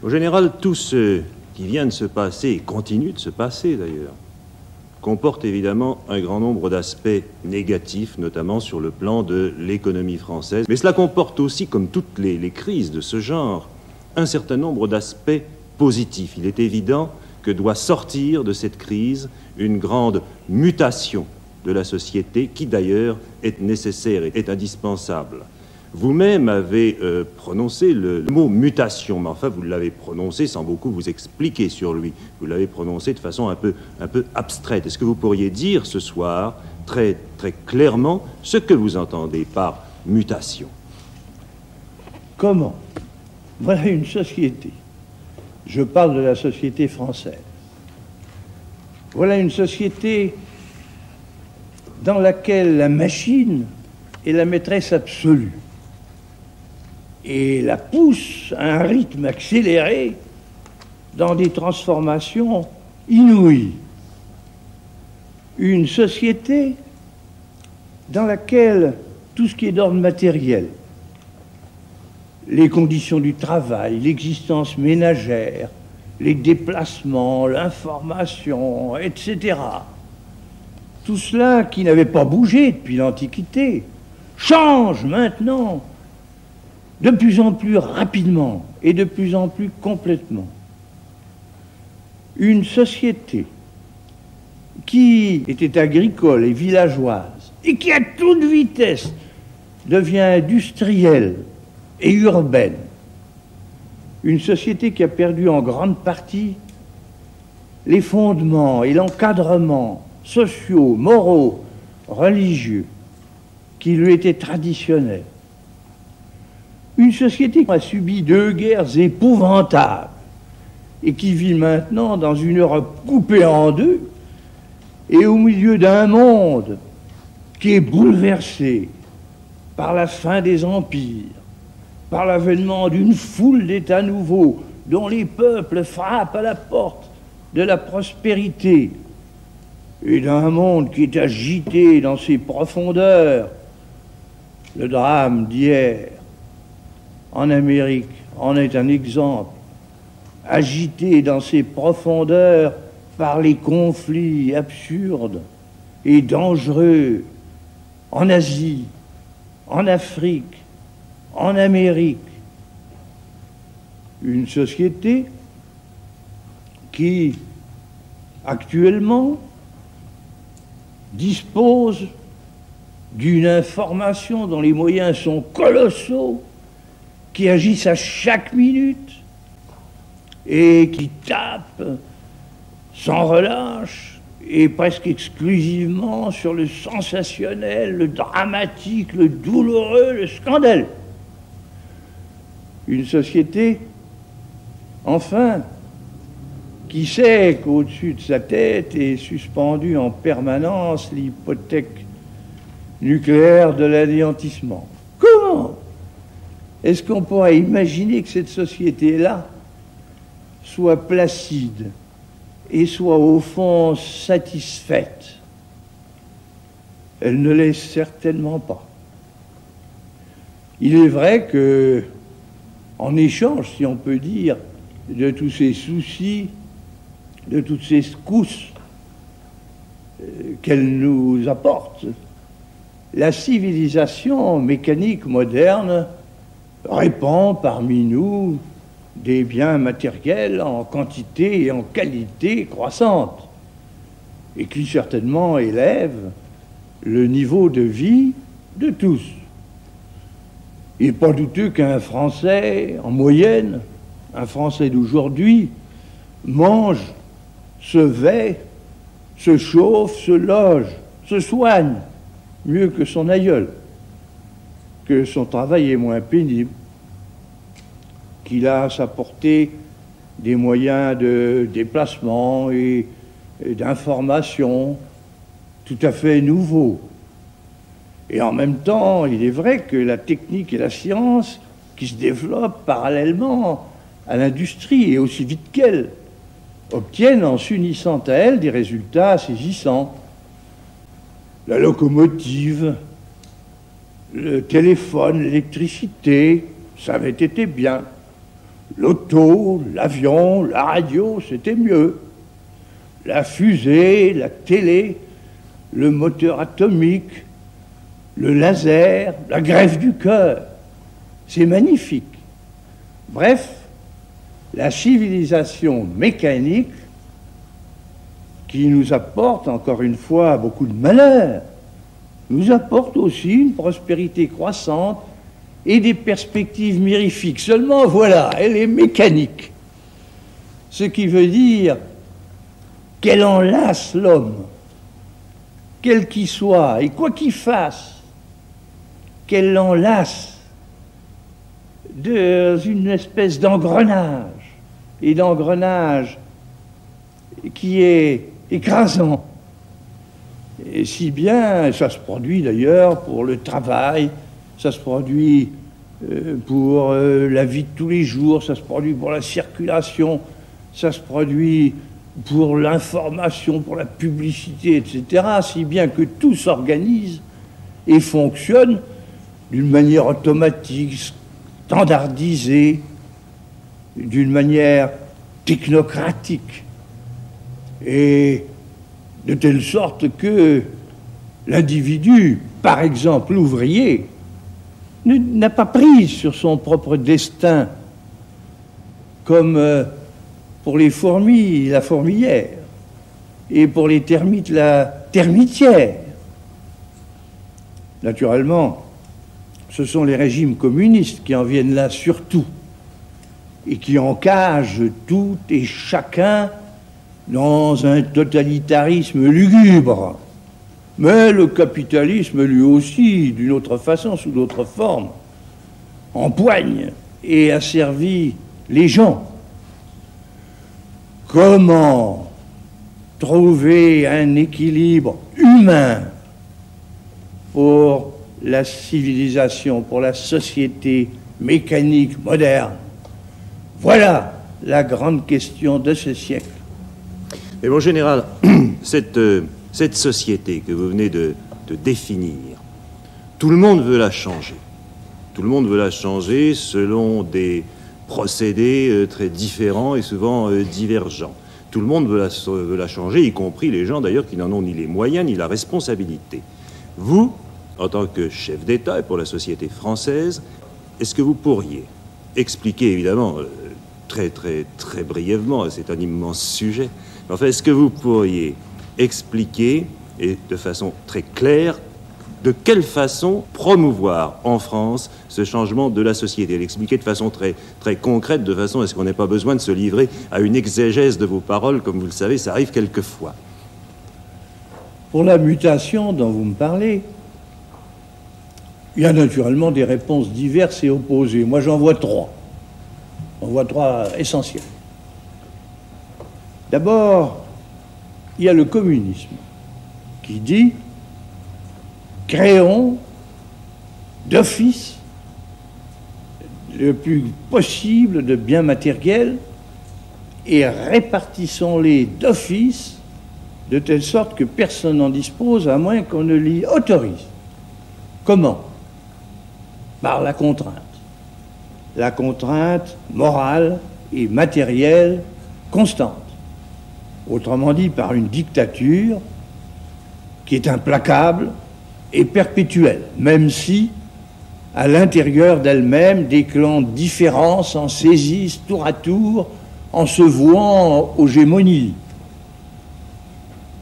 Au général, tout ce qui vient de se passer, et continue de se passer d'ailleurs, comporte évidemment un grand nombre d'aspects négatifs, notamment sur le plan de l'économie française. Mais cela comporte aussi, comme toutes les crises de ce genre, un certain nombre d'aspects positifs. Il est évident que doit sortir de cette crise une grande mutation de la société qui d'ailleurs est nécessaire et est indispensable. Vous-même avez prononcé le mot mutation, mais enfin vous l'avez prononcé sans beaucoup vous expliquer sur lui. Vous l'avez prononcé de façon un peu abstraite. Est-ce que vous pourriez dire ce soir très clairement ce que vous entendez par mutation? Comment? Voilà une société. Je parle de la société française. Voilà une société dans laquelle la machine est la maîtresse absolue et la pousse à un rythme accéléré dans des transformations inouïes. Une société dans laquelle tout ce qui est d'ordre matériel, les conditions du travail, l'existence ménagère, les déplacements, l'information, etc., tout cela qui n'avait pas bougé depuis l'Antiquité, change maintenant de plus en plus rapidement et de plus en plus complètement. Une société qui était agricole et villageoise et qui à toute vitesse devient industrielle et urbaine. Une société qui a perdu en grande partie les fondements et l'encadrement sociaux, moraux, religieux qui lui étaient traditionnels. Une société qui a subi 2 guerres épouvantables et qui vit maintenant dans une Europe coupée en deux et au milieu d'un monde qui est bouleversé par la fin des empires, par l'avènement d'une foule d'États nouveaux dont les peuples frappent à la porte de la prospérité, et d'un monde qui est agité dans ses profondeurs. Le drame d'hier en Amérique en est un exemple, agité dans ses profondeurs par les conflits absurdes et dangereux en Asie, en Afrique, en Amérique. Une société qui, actuellement, dispose d'une information dont les moyens sont colossaux, qui agissent à chaque minute et qui tapent sans relâche et presque exclusivement sur le sensationnel, le dramatique, le douloureux, le scandaleux. Une société, enfin, qui sait qu'au-dessus de sa tête est suspendue en permanence l'hypothèque nucléaire de l'anéantissement. Comment est-ce qu'on pourrait imaginer que cette société-là soit placide et soit au fond satisfaite? Elle ne l'est certainement pas. Il est vrai que, en échange, si on peut dire, de tous ces soucis, de toutes ces secousses qu'elle nous apporte, la civilisation mécanique moderne répand parmi nous des biens matériels en quantité et en qualité croissante, et qui certainement élève le niveau de vie de tous. Il n'est pas douteux qu'un Français, en moyenne, un Français d'aujourd'hui, mange, se vêt, se chauffe, se loge, se soigne mieux que son aïeul, que son travail est moins pénible, qu'il a à sa portée des moyens de déplacement et d'information tout à fait nouveaux. Et en même temps, il est vrai que la technique et la science qui se développent parallèlement à l'industrie et aussi vite qu'elle obtiennent en s'unissant à elle des résultats saisissants. La locomotive, le téléphone, l'électricité, ça avait été bien. L'auto, l'avion, la radio, c'était mieux. La fusée, la télé, le moteur atomique, le laser, la greffe du cœur. C'est magnifique. Bref, la civilisation mécanique qui nous apporte, encore une fois, beaucoup de malheur, nous apporte aussi une prospérité croissante et des perspectives mirifiques. Seulement, voilà, elle est mécanique. Ce qui veut dire qu'elle enlace l'homme, quel qu'il soit, et quoi qu'il fasse, qu'elle l'enlace dans une espèce d'engrenage, et d'engrenage qui est écrasant. Et si bien, ça se produit d'ailleurs pour le travail, ça se produit pour la vie de tous les jours, ça se produit pour la circulation, ça se produit pour l'information, pour la publicité, etc. Si bien que tout s'organise et fonctionne d'une manière automatique, standardisée, d'une manière technocratique. Et de telle sorte que l'individu, par exemple l'ouvrier, n'a pas prise sur son propre destin, comme pour les fourmis, la fourmilière, et pour les termites, la termitière. Naturellement, ce sont les régimes communistes qui en viennent là surtout, et qui encagent tout et chacun dans un totalitarisme lugubre. Mais le capitalisme, lui aussi, d'une autre façon, sous d'autres formes, empoigne et asservit les gens. Comment trouver un équilibre humain pour la civilisation, pour la société mécanique moderne? Voilà la grande question de ce siècle. Mais mon général, cette société que vous venez de définir, tout le monde veut la changer. Tout le monde veut la changer selon des procédés très différents et souvent divergents. Tout le monde veut la changer, y compris les gens d'ailleurs qui n'en ont ni les moyens ni la responsabilité. Vous, en tant que chef d'État et pour la société française, est-ce que vous pourriez expliquer, évidemment, très brièvement, c'est un immense sujet, mais enfin, est-ce que vous pourriez expliquer, et de façon très claire, de quelle façon promouvoir en France ce changement de la société, l'expliquer de façon très concrète, de façon à ce qu'on n'ait pas besoin de se livrer à une exégèse de vos paroles, comme vous le savez, ça arrive quelquefois. Pour la mutation dont vous me parlez, il y a naturellement des réponses diverses et opposées. Moi, j'en vois trois. On voit trois essentiels. D'abord, il y a le communisme qui dit « créons d'office le plus possible de biens matériels et répartissons-les d'office de telle sorte que personne n'en dispose à moins qu'on ne l'y autorise. » Comment? Par la contrainte. La contrainte morale et matérielle constante. Autrement dit, par une dictature qui est implacable et perpétuelle, même si, à l'intérieur d'elle-même, des clans différents s'en saisissent tour à tour en se vouant aux gémonies.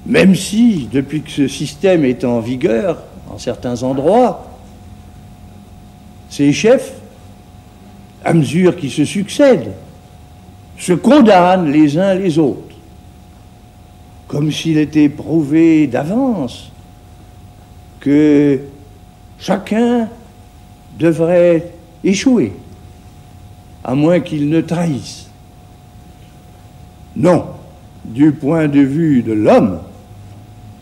Même si, depuis que ce système est en vigueur, en certains endroits, ces chefs, à mesure qu'ils se succèdent, se condamnent les uns les autres, comme s'il était prouvé d'avance que chacun devrait échouer, à moins qu'il ne trahisse. Non, du point de vue de l'homme,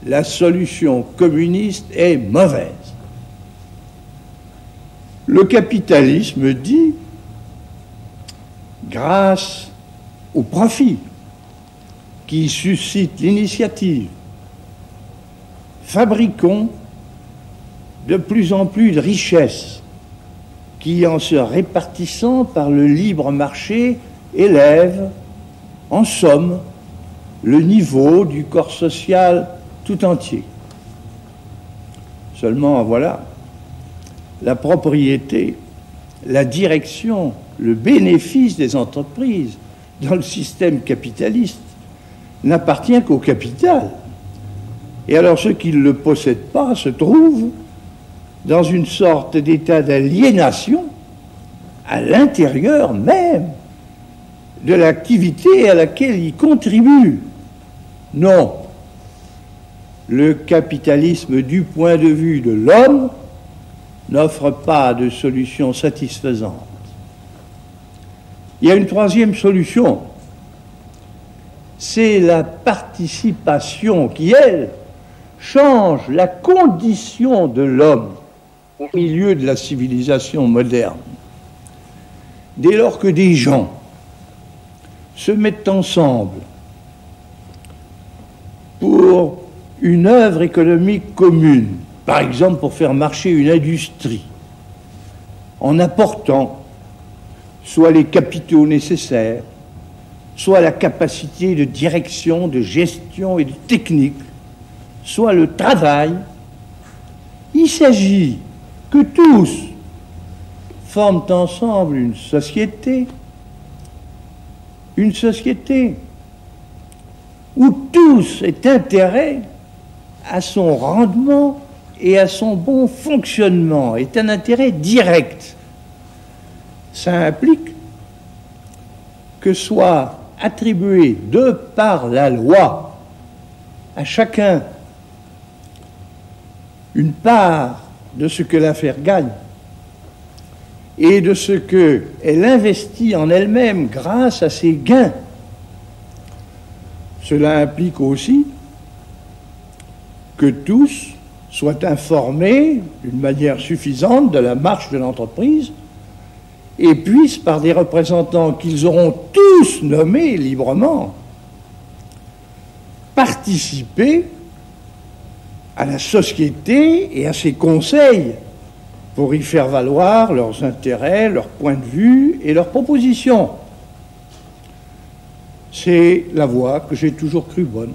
la solution communiste est mauvaise. Le capitalisme dit, grâce au profit qui suscite l'initiative, fabriquons de plus en plus de richesses qui, en se répartissant par le libre marché, élève, en somme, le niveau du corps social tout entier. Seulement, voilà, la propriété, la direction, le bénéfice des entreprises dans le système capitaliste n'appartient qu'au capital. Et alors ceux qui ne le possèdent pas se trouvent dans une sorte d'état d'aliénation à l'intérieur même de l'activité à laquelle ils contribuent. Non, le capitalisme du point de vue de l'homme n'offre pas de solution satisfaisante. Il y a une troisième solution, c'est la participation qui, elle, change la condition de l'homme au milieu de la civilisation moderne. Dès lors que des gens se mettent ensemble pour une œuvre économique commune, par exemple pour faire marcher une industrie, en apportant soit les capitaux nécessaires, soit la capacité de direction, de gestion et de technique, soit le travail, il s'agit que tous forment ensemble une société où tous aient intérêt à son rendement et à son bon fonctionnement, est un intérêt direct. Ça implique que soit attribué de par la loi à chacun une part de ce que l'affaire gagne et de ce qu'elle investit en elle-même grâce à ses gains. Cela implique aussi que tous soient informés d'une manière suffisante de la marche de l'entreprise et puissent, par des représentants qu'ils auront tous nommés librement, participer à la société et à ses conseils pour y faire valoir leurs intérêts, leurs points de vue et leurs propositions. C'est la voie que j'ai toujours crue bonne.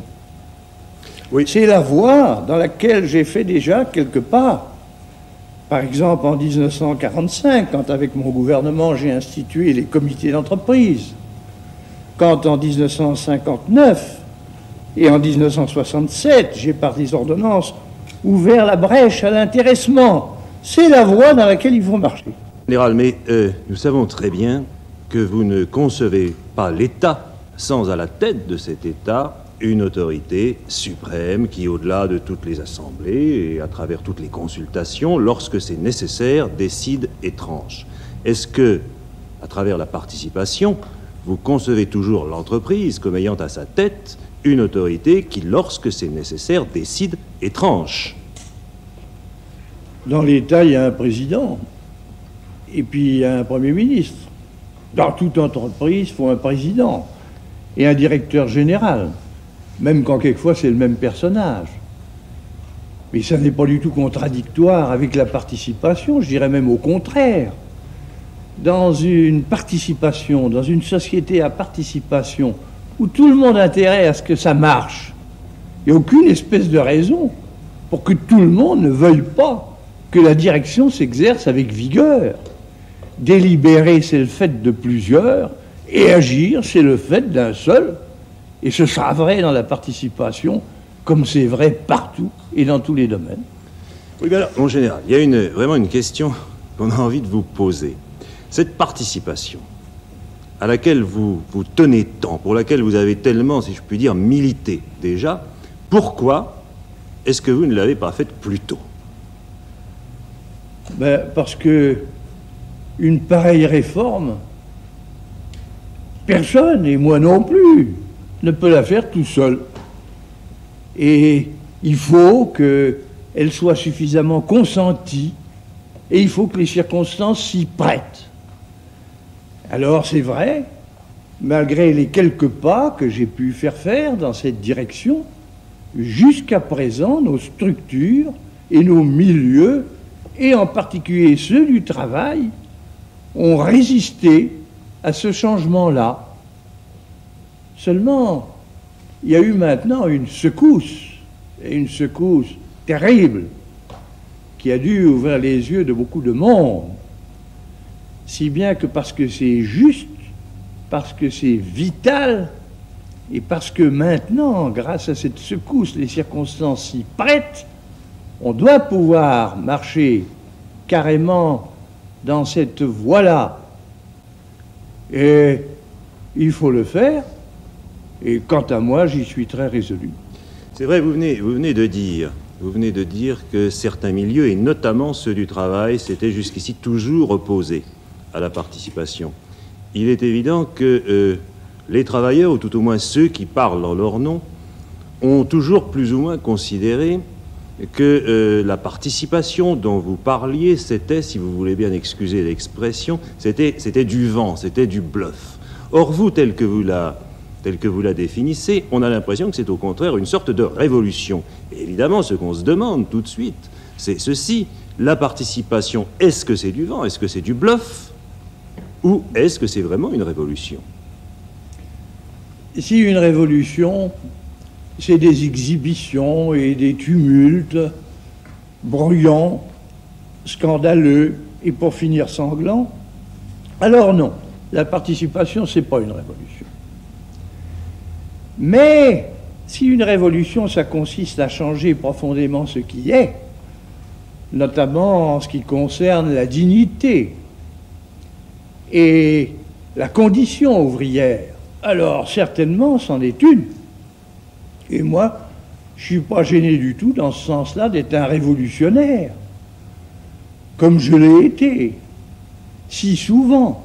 Oui. C'est la voie dans laquelle j'ai fait déjà quelques pas. Par exemple, en 1945, quand avec mon gouvernement j'ai institué les comités d'entreprise, quand en 1959 et en 1967, j'ai par des ordonnances ouvert la brèche à l'intéressement. C'est la voie dans laquelle il faut marcher. Général, mais nous savons très bien que vous ne concevez pas l'État sans à la tête de cet État une autorité suprême qui, au-delà de toutes les assemblées et à travers toutes les consultations, lorsque c'est nécessaire, décide et tranche. Est-ce que, à travers la participation, vous concevez toujours l'entreprise comme ayant à sa tête une autorité qui, lorsque c'est nécessaire, décide et tranche? Dans l'État, il y a un président, et puis il y a un Premier ministre. Dans toute entreprise, il faut un président et un directeur général, même quand quelquefois c'est le même personnage. Mais ça n'est pas du tout contradictoire avec la participation, je dirais même au contraire. Dans une participation, dans une société à participation, où tout le monde a intérêt à ce que ça marche, il n'y a aucune espèce de raison pour que tout le monde ne veuille pas que la direction s'exerce avec vigueur. Délibérer, c'est le fait de plusieurs, et agir, c'est le fait d'un seul. Et ce sera vrai dans la participation, comme c'est vrai partout et dans tous les domaines. Oui, bien alors, mon général, il y a vraiment une question qu'on a envie de vous poser. Cette participation, à laquelle vous tenez tant, pour laquelle vous avez tellement, si je puis dire, milité déjà, pourquoi est-ce que vous ne l'avez pas faite plus tôt? Parce que une pareille réforme, personne, et moi non plus, ne peut la faire tout seul. Et il faut qu'elle soit suffisamment consentie, et il faut que les circonstances s'y prêtent. Alors c'est vrai, malgré les quelques pas que j'ai pu faire dans cette direction, jusqu'à présent, nos structures et nos milieux, et en particulier ceux du travail, ont résisté à ce changement-là. Seulement, il y a eu maintenant une secousse, et une secousse terrible, qui a dû ouvrir les yeux de beaucoup de monde, si bien que parce que c'est juste, parce que c'est vital, et parce que maintenant, grâce à cette secousse, les circonstances s'y prêtent, on doit pouvoir marcher carrément dans cette voie-là. Et il faut le faire, et quant à moi, j'y suis très résolu. C'est vrai, vous venez de dire que certains milieux, et notamment ceux du travail, s'étaient jusqu'ici toujours opposés à la participation. Il est évident que les travailleurs, ou tout au moins ceux qui parlent en leur nom, ont toujours plus ou moins considéré que la participation dont vous parliez, c'était, si vous voulez bien excuser l'expression, c'était du vent, c'était du bluff. Or, vous, tel que vous la définissez, on a l'impression que c'est au contraire une sorte de révolution. Et évidemment, ce qu'on se demande tout de suite, c'est ceci. La participation, est-ce que c'est du vent? Est-ce que c'est du bluff? Ou est-ce que c'est vraiment une révolution? Si une révolution, c'est des exhibitions et des tumultes bruyants, scandaleux et pour finir sanglants, alors non, la participation, c'est pas une révolution. Mais si une révolution, ça consiste à changer profondément ce qui est, notamment en ce qui concerne la dignité et la condition ouvrière, alors certainement c'en est une. Et moi, je ne suis pas gêné du tout dans ce sens-là d'être un révolutionnaire, comme je l'ai été, si souvent,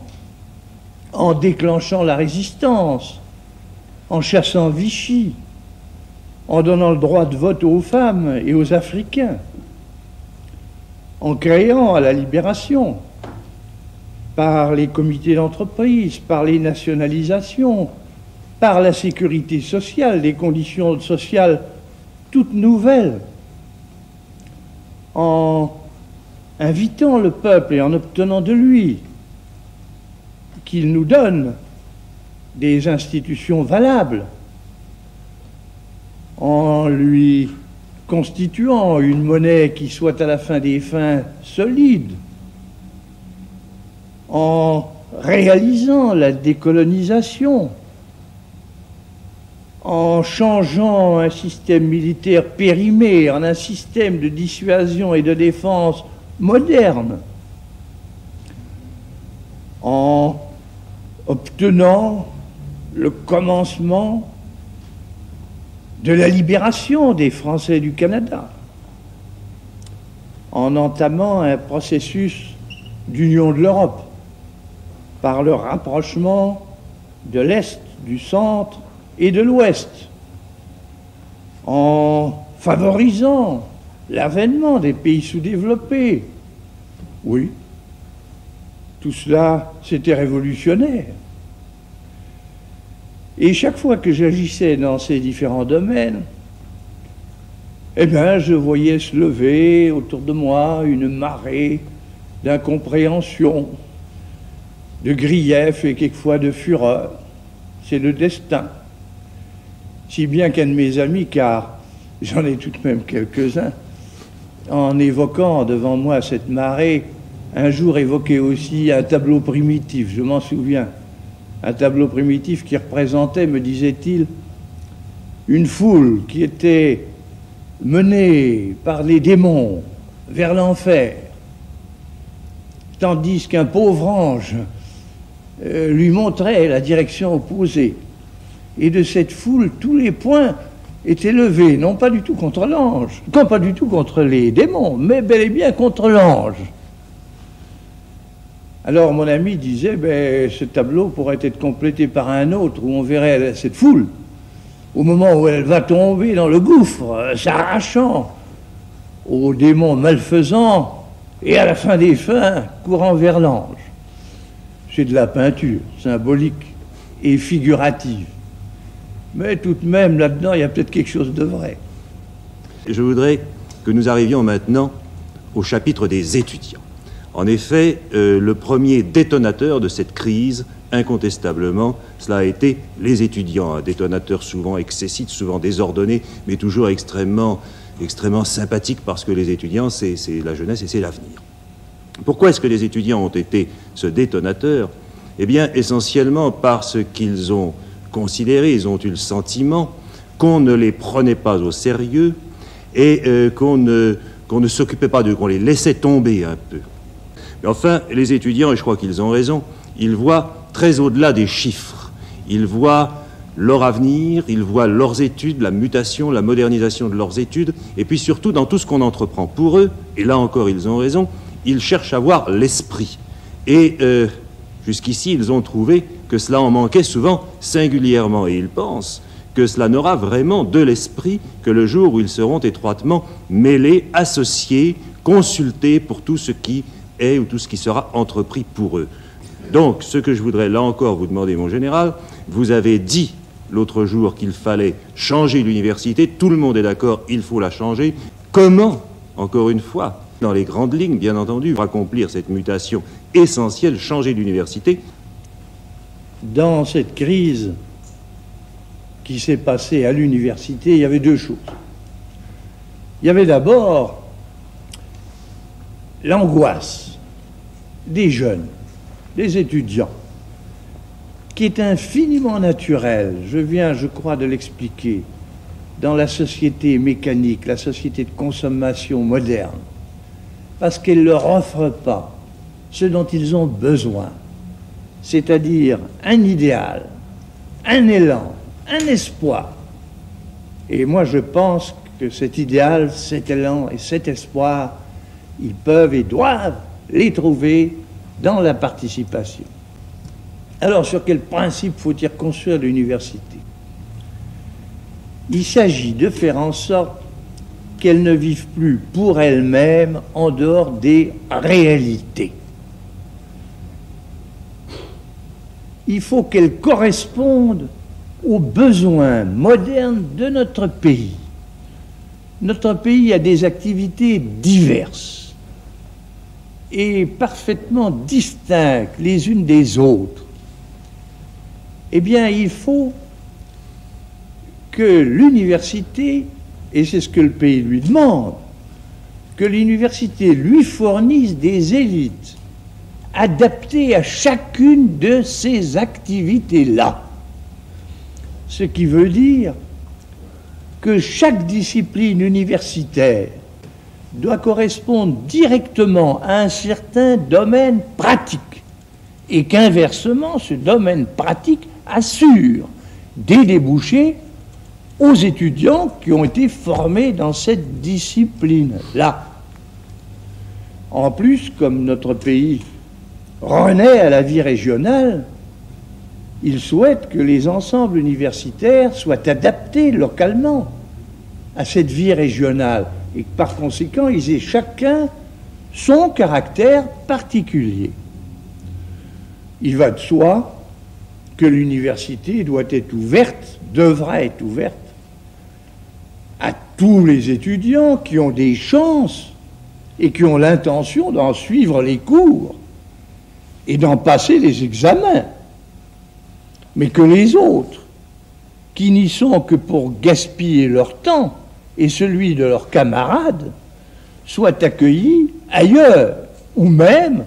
en déclenchant la résistance, en chassant Vichy, en donnant le droit de vote aux femmes et aux Africains, en créant à la Libération, par les comités d'entreprise, par les nationalisations, par la sécurité sociale, les conditions sociales toutes nouvelles, en invitant le peuple et en obtenant de lui qu'il nous donne des institutions valables, en lui constituant une monnaie qui soit à la fin des fins solide, en réalisant la décolonisation, en changeant un système militaire périmé en un système de dissuasion et de défense moderne, en obtenant le commencement de la libération des Français du Canada, en entamant un processus d'union de l'Europe par le rapprochement de l'Est, du Centre et de l'Ouest, en favorisant l'avènement des pays sous-développés. Oui, tout cela, c'était révolutionnaire. Et chaque fois que j'agissais dans ces différents domaines, eh bien, je voyais se lever autour de moi une marée d'incompréhension, de grief et quelquefois de fureur. C'est le destin. Si bien qu'un de mes amis, car j'en ai tout de même quelques-uns, en évoquant devant moi cette marée, un jour évoquait aussi un tableau primitif, je m'en souviens. Un tableau primitif qui représentait, me disait-il, une foule qui était menée par les démons vers l'enfer, tandis qu'un pauvre ange lui montrait la direction opposée. Et de cette foule, tous les points étaient levés, non pas du tout contre l'ange, non pas du tout contre les démons, mais bel et bien contre l'ange. Alors mon ami disait, ce tableau pourrait être complété par un autre où on verrait cette foule, au moment où elle va tomber dans le gouffre, s'arrachant aux démons malfaisants, et à la fin des fins, courant vers l'ange. C'est de la peinture, symbolique et figurative. Mais tout de même, là-dedans, il y a peut-être quelque chose de vrai. Je voudrais que nous arrivions maintenant au chapitre des étudiants. En effet, le premier détonateur de cette crise, incontestablement, cela a été les étudiants, un détonateur souvent excessif, souvent désordonné, mais toujours extrêmement sympathique, parce que les étudiants, c'est la jeunesse et c'est l'avenir. Pourquoi est-ce que les étudiants ont été ce détonateur? Eh bien, essentiellement parce qu'ils ont considéré, ils ont eu le sentiment qu'on ne les prenait pas au sérieux et qu'on ne s'occupait pas d'eux, qu'on les laissait tomber un peu. Mais enfin, les étudiants, et je crois qu'ils ont raison, ils voient très au-delà des chiffres. Ils voient leur avenir, ils voient leurs études, la mutation, la modernisation de leurs études, et puis surtout dans tout ce qu'on entreprend. Pour eux, et là encore ils ont raison, ils cherchent à voir l'esprit. Et jusqu'ici, ils ont trouvé que cela en manquait souvent singulièrement, et ils pensent que cela n'aura vraiment de l'esprit que le jour où ils seront étroitement mêlés, associés, consultés pour tout ce qui est ou tout ce qui sera entrepris pour eux. Donc, ce que je voudrais là encore vous demander, mon général, vous avez dit l'autre jour qu'il fallait changer l'université, tout le monde est d'accord, il faut la changer. Comment, encore une fois, dans les grandes lignes, bien entendu, pour accomplir cette mutation essentielle, changer l'université? Dans cette crise qui s'est passée à l'université, il y avait deux choses. Il y avait d'abord l'angoisse des jeunes, des étudiants, qui est infiniment naturelle. Je viens, je crois, de l'expliquer, dans la société mécanique, la société de consommation moderne, parce qu'elle ne leur offre pas ce dont ils ont besoin, c'est-à-dire un idéal, un élan, un espoir. Et moi, je pense que cet idéal, cet élan et cet espoir, ils peuvent et doivent les trouver dans la participation. Alors, sur quel principe faut-il construire l'université? Il s'agit de faire en sorte qu'elles ne vivent plus pour elles-mêmes en dehors des réalités. Il faut qu'elles correspondent aux besoins modernes de notre pays. Notre pays a des activités diverses et parfaitement distinctes les unes des autres. Eh bien, il faut que l'université, et c'est ce que le pays lui demande, que l'université lui fournisse des élites adaptées à chacune de ces activités-là. Ce qui veut dire que chaque discipline universitaire doit correspondre directement à un certain domaine pratique et qu'inversement, ce domaine pratique assure des débouchés aux étudiants qui ont été formés dans cette discipline-là. En plus, comme notre pays renaît à la vie régionale, il souhaite que les ensembles universitaires soient adaptés localement à cette vie régionale et que par conséquent, ils aient chacun son caractère particulier. Il va de soi que l'université doit être ouverte, devra être ouverte à tous les étudiants qui ont des chances et qui ont l'intention d'en suivre les cours et d'en passer les examens. Mais que les autres, qui n'y sont que pour gaspiller leur temps et celui de leurs camarades, soient accueillis ailleurs, ou même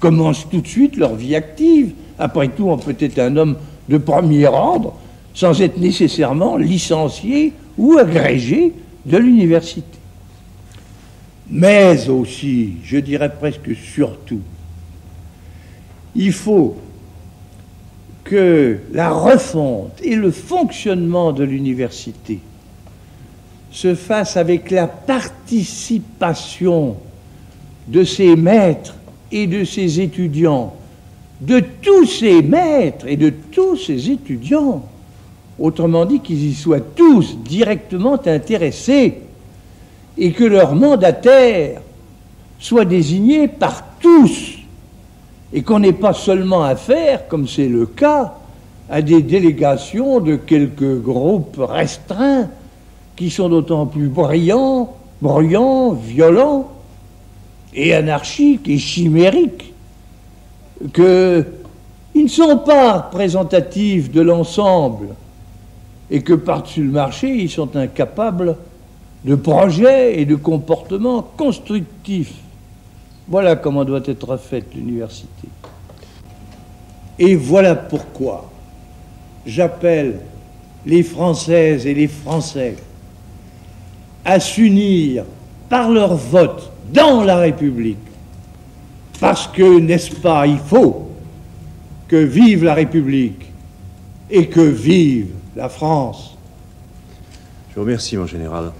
commencent tout de suite leur vie active. Après tout, on peut être un homme de premier ordre sans être nécessairement licencié ou agrégé de l'université. Mais aussi, je dirais presque surtout, il faut que la refonte et le fonctionnement de l'université se fassent avec la participation de ses maîtres et de ses étudiants, de tous ces maîtres et de tous ces étudiants, autrement dit qu'ils y soient tous directement intéressés et que leur mandataire soit désigné par tous et qu'on n'ait pas seulement affaire, comme c'est le cas, à des délégations de quelques groupes restreints qui sont d'autant plus bruyants, violents et anarchiques et chimériques, qu'ils ne sont pas représentatifs de l'ensemble et que par-dessus le marché, ils sont incapables de projets et de comportements constructifs. Voilà comment doit être faite l'université. Et voilà pourquoi j'appelle les Françaises et les Français à s'unir par leur vote dans la République. Parce que, n'est-ce pas, il faut que vive la République et que vive la France. Je vous remercie, mon général.